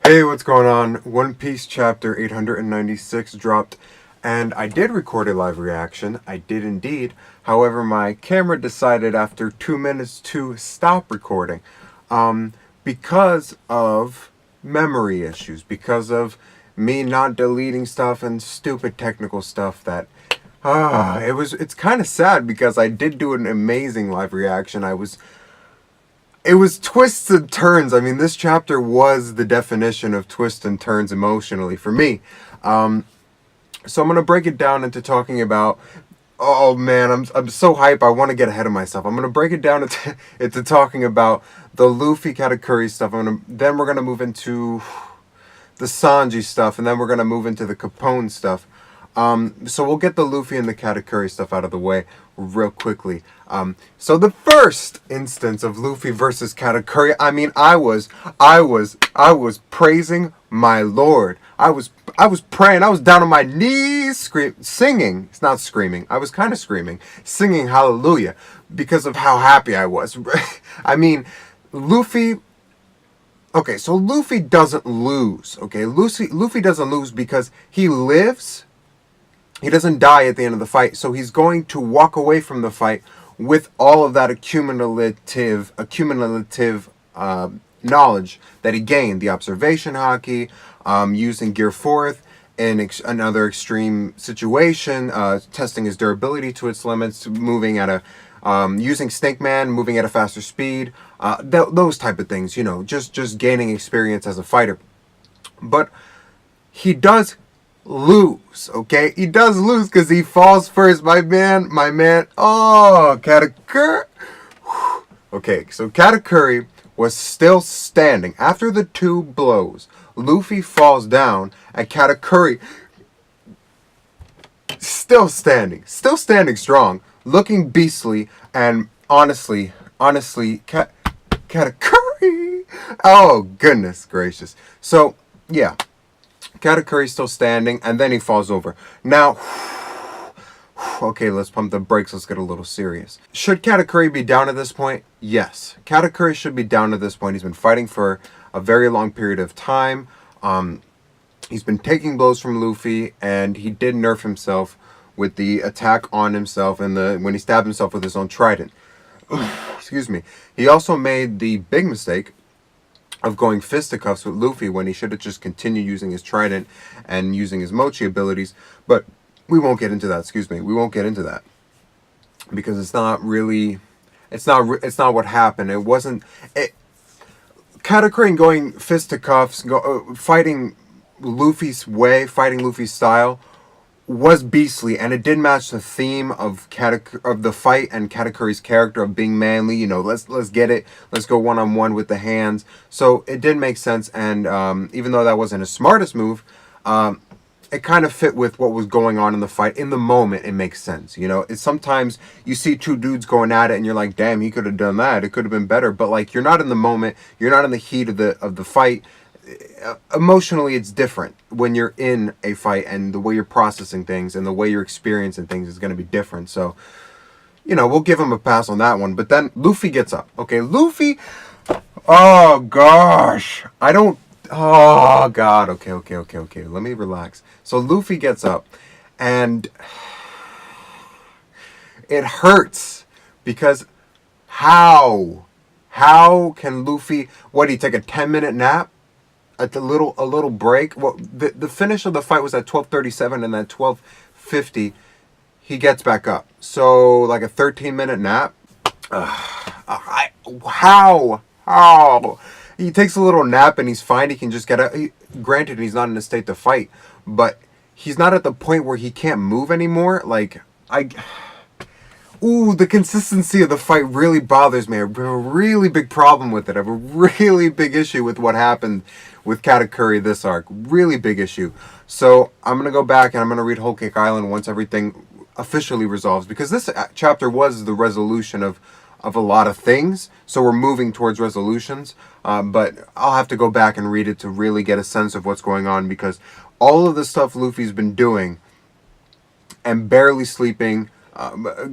Hey, what's going on? One Piece chapter 896 dropped, and I did record a live reaction. I did indeed. However, my camera decided after 2 minutes to stop recording because of memory issues, because of me not deleting stuff and stupid technical stuff that it's kind of sad because I did do an amazing live reaction. It was twists and turns. I mean, this chapter was the definition of twists and turns emotionally for me. So I'm gonna break it down into talking about. Oh man, I'm so hype. I want to get ahead of myself. I'm gonna break it down into talking about the Luffy Katakuri stuff. Then we're gonna move into the Sanji stuff, and then we're gonna move into the Capone stuff. So we'll get the Luffy and the Katakuri stuff out of the way real quickly. So the first instance of Luffy versus Katakuri, I mean, I was praising my Lord. I was praying. I was down on my knees, singing. It's not screaming. I was kind of screaming, singing hallelujah because of how happy I was. I mean, Luffy. Okay, so Luffy doesn't lose. Okay, Luffy doesn't lose because he lives. He doesn't die at the end of the fight, so he's going to walk away from the fight with all of that accumulative knowledge that he gained. The observation haki, using Gear Fourth in another extreme situation, testing his durability to its limits, moving at using Snake Man, moving at a faster speed, those type of things. You know, just gaining experience as a fighter. But he does lose, okay? He does lose because he falls first. My man. Oh, Katakuri. Okay, so Katakuri was still standing. After the two blows, Luffy falls down, and Katakuri still standing strong, looking beastly, and honestly, Katakuri. Oh, goodness gracious. So, yeah. Katakuri's still standing, and then he falls over. Now, okay, let's pump the brakes. Let's get a little serious. Should Katakuri be down at this point? Yes. Katakuri should be down at this point. He's been fighting for a very long period of time. He's been taking blows from Luffy, and he did nerf himself with the attack on himself and when he stabbed himself with his own trident. Excuse me. He also made the big mistake of going fisticuffs with Luffy when he should have just continued using his trident and using his mochi abilities. But we won't get into that. We won't get into that because it's not really, it's not what happened. It wasn't. Katakuri going fisticuffs, fighting Luffy's way, fighting Luffy's style, was beastly, and it did match the theme of the fight and Katakuri's character of being manly. You know, let's get it, let's go one-on-one with the hands. So it did make sense, and even though that wasn't his smartest move, it kind of fit with what was going on in the fight. In the moment, it makes sense. You know, it's sometimes you see two dudes going at it, and you're like, damn, he could have done that. It could have been better. But like, you're not in the moment. You're not in the heat of the fight. Emotionally, it's different when you're in a fight, and the way you're processing things and the way you're experiencing things is going to be different. So, you know, we'll give him a pass on that one. But then Luffy gets up. Okay, Luffy. Oh gosh, oh god. Okay. Let me relax. So Luffy gets up, and it hurts because how can Luffy? What, he take a 10-minute nap? At a little break. Well, the finish of the fight was at 12:37, and at 12:50 he gets back up. So like a 13-minute nap. How he takes a little nap and he's fine. He can just get up. Granted, he's not in a state to fight, but he's not at the point where he can't move anymore. Like the consistency of the fight really bothers me. I have a really big problem with it. I have a really big issue with what happened with Katakuri this arc. Really big issue. So I'm going to go back and I'm going to read Whole Cake Island once everything officially resolves. Because this chapter was the resolution of a lot of things. So we're moving towards resolutions. But I'll have to go back and read it to really get a sense of what's going on. Because all of the stuff Luffy's been doing and barely sleeping,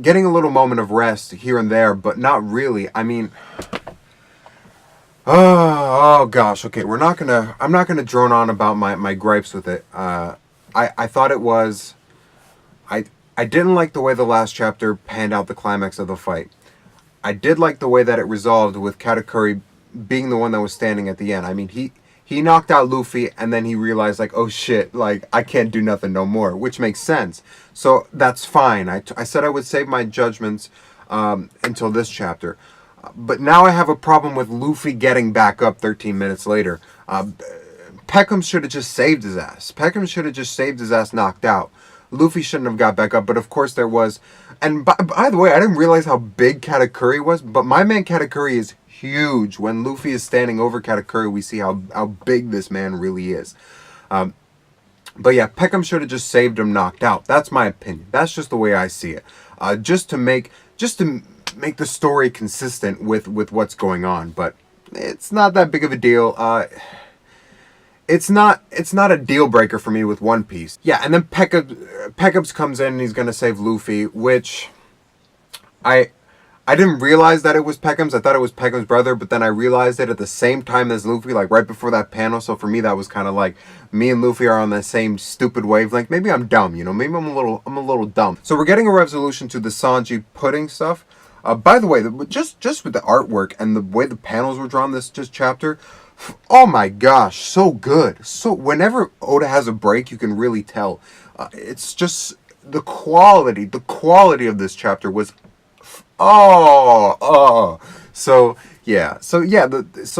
getting a little moment of rest here and there, but not really. I mean, Oh gosh. Okay, I'm not gonna drone on about my gripes with it. I thought it was. I I didn't like the way the last chapter panned out the climax of the fight. I did like the way that it resolved with Katakuri being the one that was standing at the end. I mean, he knocked out Luffy and then he realized like, oh shit, like I can't do nothing no more, which makes sense. So that's fine. I said I would save my judgments until this chapter. But now I have a problem with Luffy getting back up 13 minutes later. Peckham should have just saved his ass. Peckham should have just saved his ass knocked out. Luffy shouldn't have got back up, but of course there was. And by the way, I didn't realize how big Katakuri was, but my man Katakuri is huge. When Luffy is standing over Katakuri, we see how big this man really is. But yeah, Peckham should have just saved him knocked out. That's my opinion. That's just the way I see it. Just to make the story consistent with what's going on. But it's not that big of a deal. It's not a deal breaker for me with One Piece. Yeah, and then Peckhams comes in and he's gonna save Luffy, which I didn't realize that it was Peckham's. I thought it was Peckham's brother, but then I realized it at the same time as Luffy, like right before that panel. So for me, that was kind of like me and Luffy are on the same stupid wavelength. Maybe I'm dumb, you know. Maybe I'm a little dumb. So we're getting a resolution to the Sanji pudding stuff. By the way, just with the artwork and the way the panels were drawn this chapter. Oh my gosh, so good. So whenever Oda has a break, you can really tell. It's just the quality of this chapter was so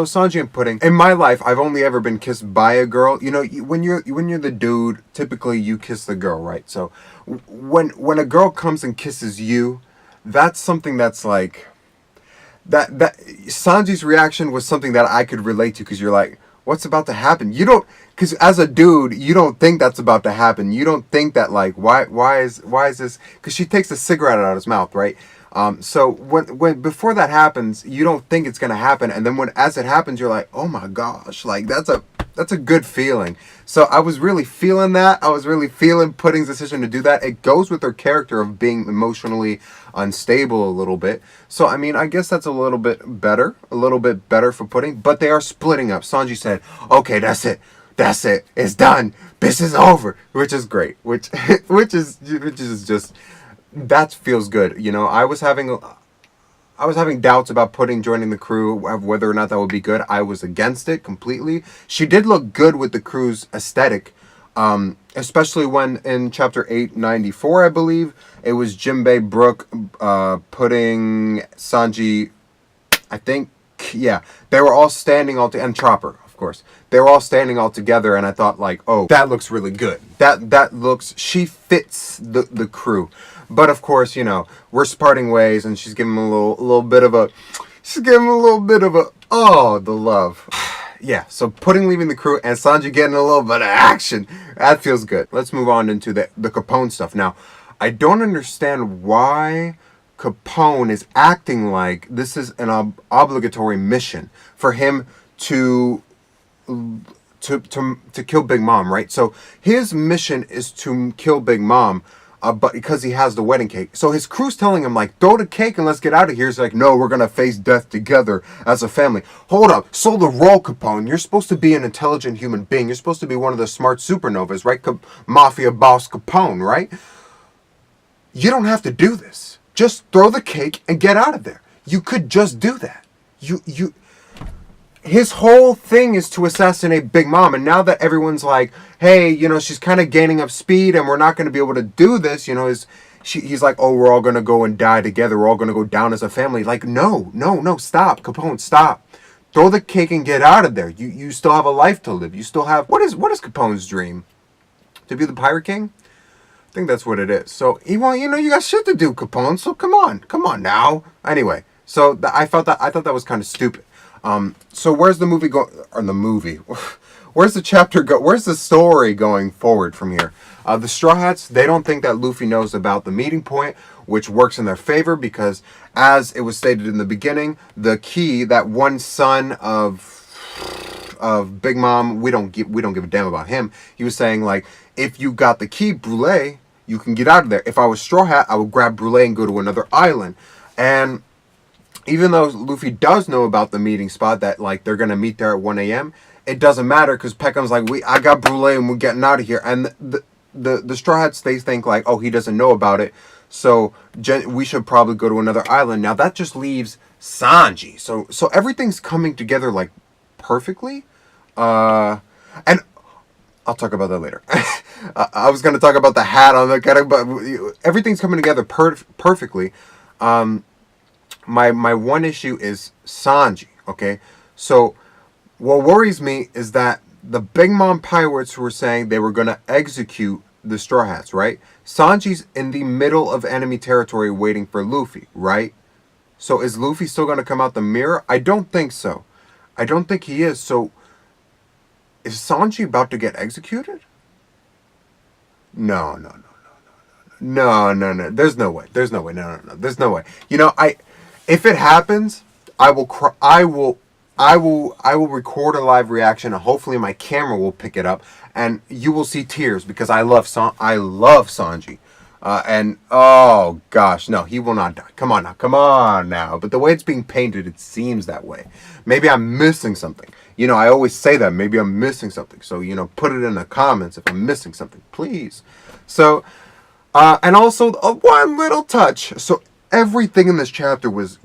Sanji and Pudding. In my life, I've only ever been kissed by a girl. You know, when you're the dude, typically you kiss the girl, right? So when a girl comes and kisses you, that's something that's like that Sanji's reaction was something that I could relate to, because you're like, what's about to happen? You don't, because as a dude, you don't think that's about to happen. You don't think that like why is this? Because she takes a cigarette out of his mouth, right? So when before that happens, you don't think it's gonna happen, and then as it happens, you're like, oh my gosh, like that's a good feeling. So I was really feeling that. I was really feeling Pudding's decision to do that. It goes with her character of being emotionally unstable a little bit. So I mean, I guess that's a little bit better for Pudding. But they are splitting up. Sanji said, "Okay, that's it. It's done. This is over," which is great. Which is just, that feels good. You know, I was having doubts about Pudding joining the crew, of whether or not that would be good. I was against it completely. She did look good with the crew's aesthetic, especially when in chapter 894, I believe, it was Jinbei, Brook, Pudding, Sanji, I think, yeah, they were all standing and Chopper, of course. They were all standing all together, and I thought like, oh, that looks really good. She fits the crew. But of course, you know, we're parting ways, and she's giving him a little bit of a, the love. Yeah, so Pudding leaving the crew and Sanji getting a little bit of action. That feels good. Let's move on into the Capone stuff. Now, I don't understand why Capone is acting like this is an obligatory mission for him to kill Big Mom, right? So his mission is to kill Big Mom. But because he has the wedding cake. So his crew's telling him, like, throw the cake and let's get out of here. He's like, no, we're going to face death together as a family. Hold up. So the role, Capone, you're supposed to be an intelligent human being. You're supposed to be one of the smart supernovas, right? Mafia boss Capone, right? You don't have to do this. Just throw the cake and get out of there. You could just do that. His whole thing is to assassinate Big Mom, and now that everyone's like, hey, you know, she's kind of gaining up speed and we're not going to be able to do this, you know, he's like, oh, we're all going to go and die together, we're all going to go down as a family. Like, no, stop, Capone, stop. Throw the cake and get out of there. You still have a life to live. You still have, what is Capone's dream? To be the Pirate King? I think that's what it is. So, you know, you got shit to do, Capone, so come on now. Anyway, so I thought that was kind of stupid. So where's the movie where's the chapter where's the story going forward from here? The Straw Hats, they don't think that Luffy knows about the meeting point, which works in their favor because, as it was stated in the beginning, the key, that one son of Big Mom, we don't give a damn about him. He was saying, like, if you got the key, Brûlé, you can get out of there. If I was Straw Hat, I would grab Brûlé and go to another island. And even though Luffy does know about the meeting spot, that like they're gonna meet there at 1 a.m., it doesn't matter because Peckham's like, I got Brûlé and we're getting out of here. And the Straw Hats, they think like, oh, he doesn't know about it, so we should probably go to another island. Now that just leaves Sanji. So everything's coming together like perfectly. And I'll talk about that later. I was gonna talk about the hat on the kind, but everything's coming together perfectly. My one issue is Sanji. Okay, so what worries me is that the Big Mom pirates were saying they were gonna execute the Straw Hats, right? Sanji's in the middle of enemy territory waiting for Luffy, right? So is Luffy still gonna come out the mirror? I don't think so. I don't think he is. So is Sanji about to get executed? No. There's no way. No. There's no way. You know, if it happens, I will record a live reaction, and hopefully my camera will pick it up, and you will see tears because I love Sanji. And oh gosh, no, he will not die. Come on now. But the way it's being painted, it seems that way. Maybe I'm missing something. You know, I always say that. Maybe I'm missing something. So, you know, put it in the comments if I'm missing something, please. So, and also one little touch. So everything in this chapter was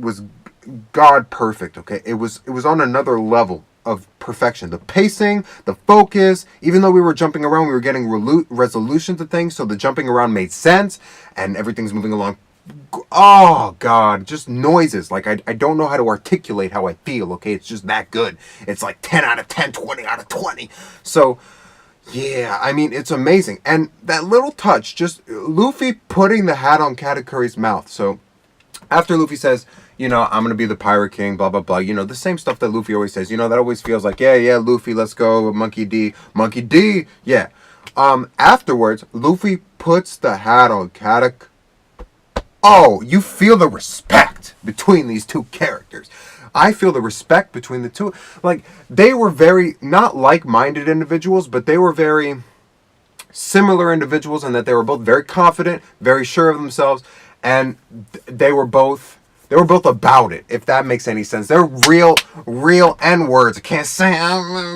God perfect. Okay, it was on another level of perfection. The pacing, the focus. Even though we were jumping around, we were getting resolution to things. So the jumping around made sense, and everything's moving along. Oh God, just noises. Like I don't know how to articulate how I feel. Okay, it's just that good. It's like 10 out of 10, 20 out of 20. So yeah, I mean, it's amazing. And that little touch, just Luffy putting the hat on Katakuri's mouth. So after Luffy says, you know, I'm going to be the Pirate King, blah, blah, blah. You know, the same stuff that Luffy always says. You know, that always feels like, yeah, Luffy, let's go. Monkey D. Yeah. Afterwards, Luffy puts the hat on Katak. Oh, you feel the respect between these two characters. I feel the respect between the two. Like, they were very, not like-minded individuals, but they were very similar individuals in that they were both very confident, very sure of themselves, and they were both about it, if that makes any sense. They're real N-words. I can't say,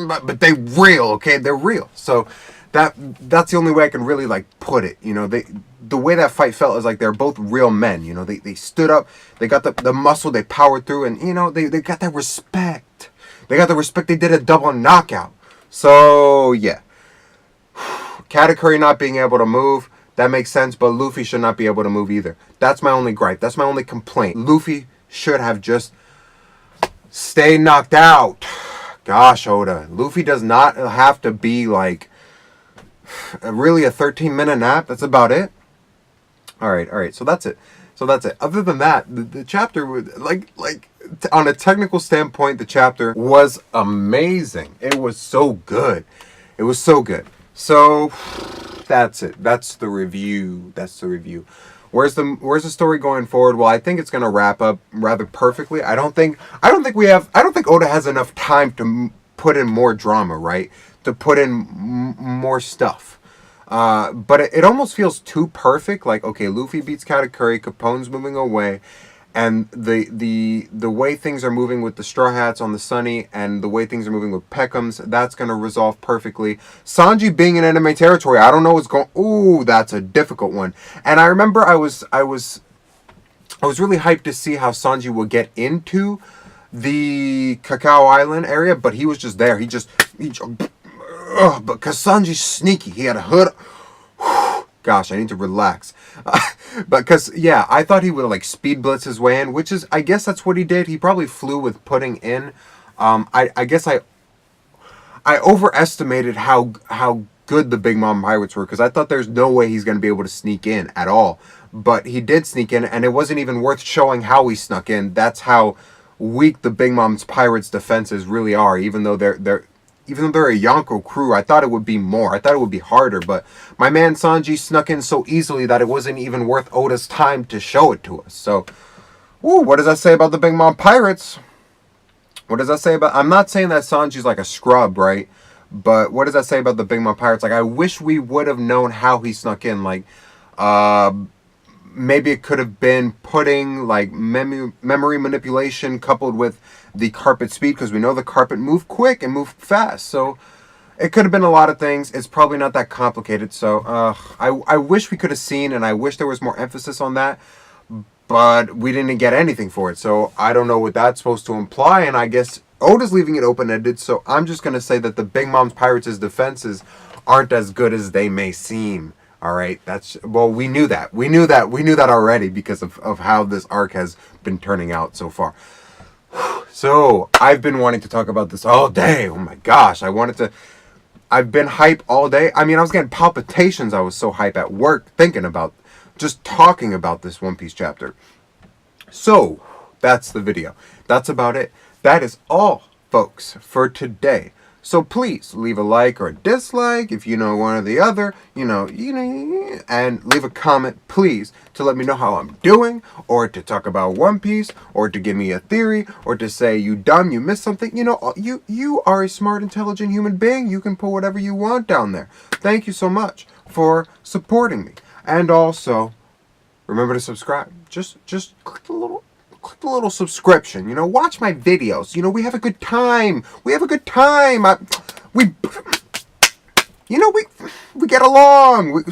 but they real, okay? They're real. So that's the only way I can really, like, put it. You know, the way that fight felt is like they're both real men. You know, they stood up, they got the muscle, they powered through, and, you know, they got that respect. They got the respect. They did a double knockout. So, yeah. Katakuri not being able to move, that makes sense, but Luffy should not be able to move either. That's my only gripe. That's my only complaint. Luffy should have just stayed knocked out. Gosh, Oda. Luffy does not have to be like really a 13-minute nap. That's about it. All right. So that's it. Other than that, the chapter was like on a technical standpoint, the chapter was amazing. It was so good. So that's it. That's the review. Where's the story going forward? Well, I think it's going to wrap up rather perfectly. I don't think Oda has enough time to put in more drama, right? To put in more stuff. But it almost feels too perfect. Like, okay, Luffy beats Katakuri, Capone's moving away, and the way things are moving with the Straw Hats on the Sunny, and the way things are moving with Peckham's, that's going to resolve perfectly. Sanji being in enemy territory, I don't know what's going. Ooh, that's a difficult one. And I remember I was really hyped to see how Sanji would get into the Cacao Island area, but he was just there. But because Sanji's sneaky, he had a hood. Gosh, I need to relax. Because, yeah, I thought he would like speed blitz his way in, which is, I guess that's what he did. He probably flew with putting in. I guess I overestimated how good the Big Mom Pirates were, because I thought there's no way he's going to be able to sneak in at all. But he did sneak in, and it wasn't even worth showing how he snuck in. That's how weak the Big Mom's Pirates defenses really are, even though they're a Yonko crew. I thought it would be more. I thought it would be harder, but my man Sanji snuck in so easily that it wasn't even worth Oda's time to show it to us. So, what does that say about the Big Mom Pirates? What does that say about... I'm not saying that Sanji's like a scrub, right? But what does that say about the Big Mom Pirates? Like, I wish we would have known how he snuck in. Like, maybe it could have been putting like memory manipulation coupled with the carpet speed, because we know the carpet moved quick and moved fast. So it could have been a lot of things. It's probably not that complicated. So I wish we could have seen, and I wish there was more emphasis on that. But we didn't get anything for it. So I don't know what that's supposed to imply. And I guess Oda's leaving it open-ended. So I'm just going to say that the Big Mom's Pirates' defenses aren't as good as they may seem. All right. Well, we knew that. We knew that already because of how this arc has been turning out so far. So I've been wanting to talk about this all day. Oh my gosh. I've been hype all day. I mean, I was getting palpitations. I was so hype at work thinking about, just talking about this One Piece chapter. So, that's the video. That's about it. That is all, folks, for today. So please leave a like or a dislike if you know one or the other, and leave a comment, please, to let me know how I'm doing, or to talk about One Piece, or to give me a theory, or to say you dumb, you missed something. You are a smart, intelligent human being. You can put whatever you want down there. Thank you so much for supporting me. And also, remember to subscribe. Just click the little subscription. Watch my videos. We have a good time. We have a good time. We get along.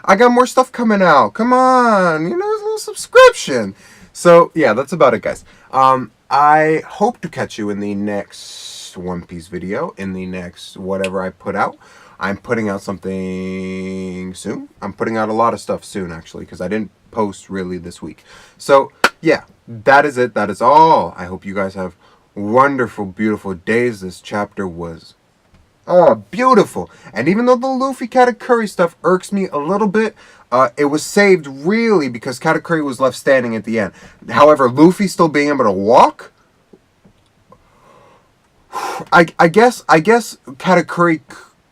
I got more stuff coming out. Come on. There's a little subscription. So, yeah, that's about it, guys. I hope to catch you in the next One Piece video, in the next whatever I put out. I'm putting out something soon. I'm putting out a lot of stuff soon, actually, because I didn't post really this week. So, yeah, that is it. That is all. I hope you guys have wonderful, beautiful days. This chapter was, beautiful. And even though the Luffy Katakuri stuff irks me a little bit, it was saved really because Katakuri was left standing at the end. However, Luffy still being able to walk, I guess Katakuri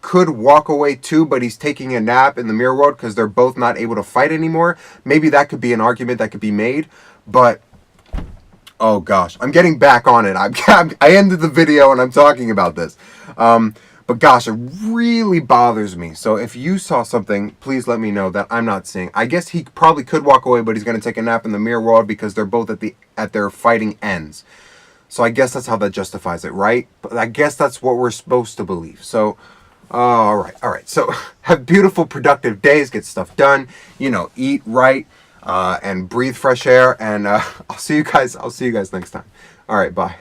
could walk away too, but he's taking a nap in the mirror world because they're both not able to fight anymore. Maybe that could be an argument that could be made, but oh gosh, I'm getting back on it. I ended the video and I'm talking about this. But gosh, it really bothers me. So if you saw something, please let me know that I'm not seeing. I guess he probably could walk away, but he's going to take a nap in the mirror world because they're both at their fighting ends. So I guess that's how that justifies it, right? But I guess that's what we're supposed to believe. So all right. So have beautiful, productive days. Get stuff done. Eat right and breathe fresh air. And I'll see you guys next time. All right, bye.